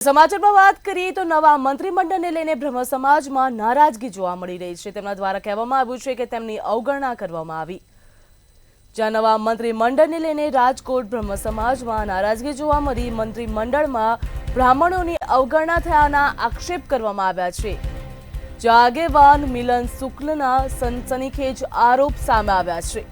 સમાચારમાં વાત કરીએ તો નવા મંત્રીમંડળને લઈને બ્રહ્મ સમાજમાં નારાજગી જોવા મળી રહી છે। તેમના દ્વારા કહેવામાં આવ્યું છે કે તેમની અવગણના કરવામાં આવી। જ્યાં નવા મંત્રીમંડળને લઈને રાજકોટ બ્રહ્મ સમાજમાં નારાજગી જોવા મળી। મંત્રીમંડળમાં બ્રાહ્મણોની અવગણના થયાના આક્ષેપ કરવામાં આવ્યા છે। જ્યાં આગેવાન મિલન શુક્લના સનસનીખેજ આરોપ સામે આવ્યા છે।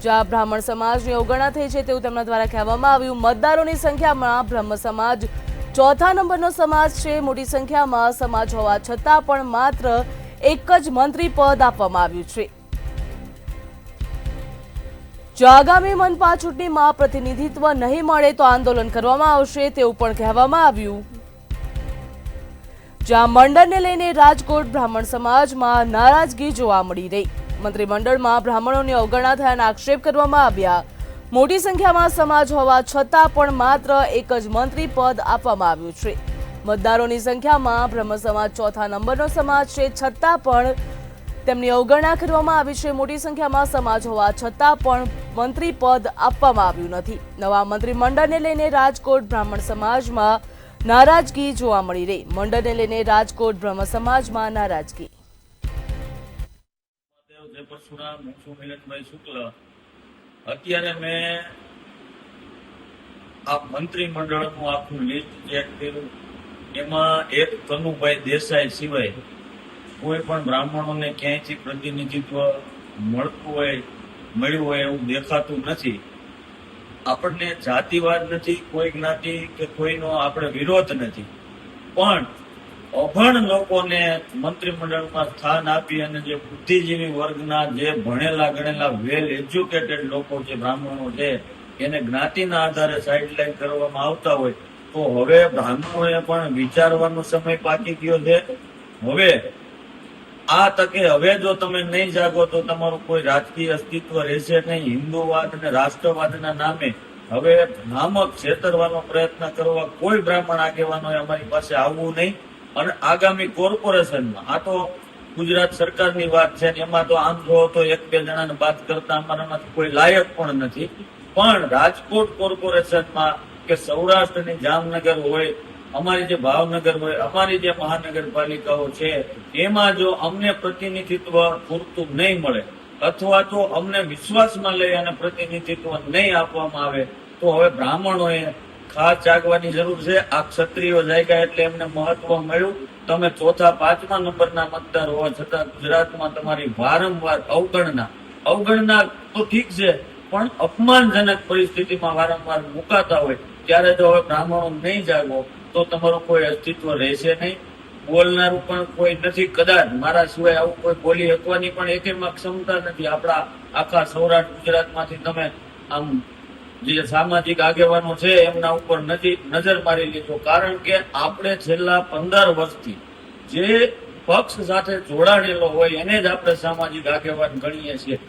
જ્યાં બ્રાહ્મણ સમાજની અવગણના થઈ છે તેવું તેમના દ્વારા કહેવામાં આવ્યું। મતદારોની સંખ્યામાં બ્રહ્મ સમાજ ચોથા નંબરનો સમાજ છે। મોટી સંખ્યામાં સમાજ હોવા છતાં પણ માત્ર એક જ મંત્રી પદ આપવામાં આવ્યું છે। જો આગામી મનપા ચૂંટણીમાં પ્રતિનિધિત્વ નહીં મળે તો આંદોલન કરવામાં આવશે તેવું પણ કહેવામાં આવ્યું। જ્યાં મંડળને લઈને રાજકોટ બ્રાહ્મણ સમાજમાં નારાજગી જોવા મળી રહી। મંત્રીમંડળમાં બ્રાહ્મણોની અવગણના થયાના આક્ષેપ કરવામાં આવ્યા। મોટી સંખ્યામાં સમાજ હોવા છતાં પણ માત્ર એક જ મંત્રી પદ આપવામાં આવ્યું છે। મતદારોની સંખ્યામાં બ્રહ્મ સમાજ ચોથા નંબરનો સમાજ છે, છતાં પણ તેમની અવગણના કરવામાં આવી છે। મોટી સંખ્યામાં સમાજ હોવા છતાં પણ મંત્રી પદ આપવામાં આવ્યું નથી। નવા મંત્રીમંડળને લઈને રાજકોટ બ્રાહ્મણ સમાજમાં નારાજગી જોવા મળી રહી। મંડળને લઈને રાજકોટ બ્રહ્મ સમાજમાં નારાજગી। અત્યારે મેં આ મંત્રીમંડળનું આખું લિસ્ટ ચેક કર્યું। એમાં એક કનુભાઈ દેસાઈ સિવાય કોઈ પણ બ્રાહ્મણોને ક્યાંયથી પ્રતિનિધિત્વ મળ્યું હોય એવું દેખાતું નથી। આપણને જાતિવાદ નથી, કોઈ જ્ઞાતિ કે કોઈનો આપણે વિરોધ નથી, પણ અભણ લોકોને મંત્રીમંડળમાં સ્થાન આપી અને જે બુદ્ધિજીવી વર્ગના, જે ભણેલા ગણેલા વેલ એજ્યુકેટેડ લોકો જે બ્રાહ્મણો છે એને જ્ઞાતિના આધારે સાઇડલાઇન કરવામાં આવતા હોય તો હવે બ્રાહ્મણોએ પણ વિચારવાનો સમય પાકી ગયો છે। હવે આ તકે હવે જો તમે નહીં જાગો તો તમારું કોઈ રાજકીય અસ્તિત્વ રહેશે નહીં। હિન્દુવાદ અને રાષ્ટ્રવાદના નામે હવે ભ્રામક છેતરવાનો પ્રયત્ન કરવા કોઈ બ્રાહ્મણ આગેવાનોએ અમારી પાસે આવવું નહીં। અને આગામી કોર્પોરેશનમાં, આ તો ગુજરાત સરકારની વાત છે, એમાં તો આમ જો તો એક બે જણાને બાદ કરતા અમારામાંથી કોઈ લાયક પણ નથી, પણ રાજકોટ કોર્પોરેશનમાં કે સૌરાષ્ટ્રની જામનગર હોય, અમારી જે ભાવનગર હોય, અમારી જે મહાનગરપાલિકાઓ છે એમાં જો અમને પ્રતિનિધિત્વ પૂરતું નહીં મળે અથવા તો અમને વિશ્વાસમાં લઈ અને પ્રતિનિધિત્વ નહીં આપવામાં આવે તો હવે બ્રાહ્મણોએ ખાસ જાગવાની જરૂર છે। આ ક્ષત્રિયો જાગ્યા એટલે એમને મહત્વ મળ્યું। તમે ચોથા પાંચમા નંબરના મતદાર હોવા છતાં ગુજરાતમાં તમારી વારંવાર અવગણના તો ઠીક છે, પણ અપમાનજનક પરિસ્થિતિમાં વારંવાર મુકાતા હોય ત્યારે જો હવે બ્રાહ્મણો નહીં જાગો તો તમારું કોઈ અસ્તિત્વ રહેશે નહીં। બોલનારું પણ કોઈ નથી, કદાચ મારા સિવાય આવું કોઈ બોલી શકવાની પણ એકેમાં ક્ષમતા નથી। આપણા આખા સૌરાષ્ટ્ર ગુજરાતમાંથી તમે આમ જે સામાજિક આગેવાનો છે એમના ઉપર નજર મારી લીધો, કારણ કે આપણે છેલ્લા 15 વર્ષથી જે પક્ષ સાથે જોડાણેલો હોય એને જ આપણે સામાજિક આગેવાન ગણીએ છીએ।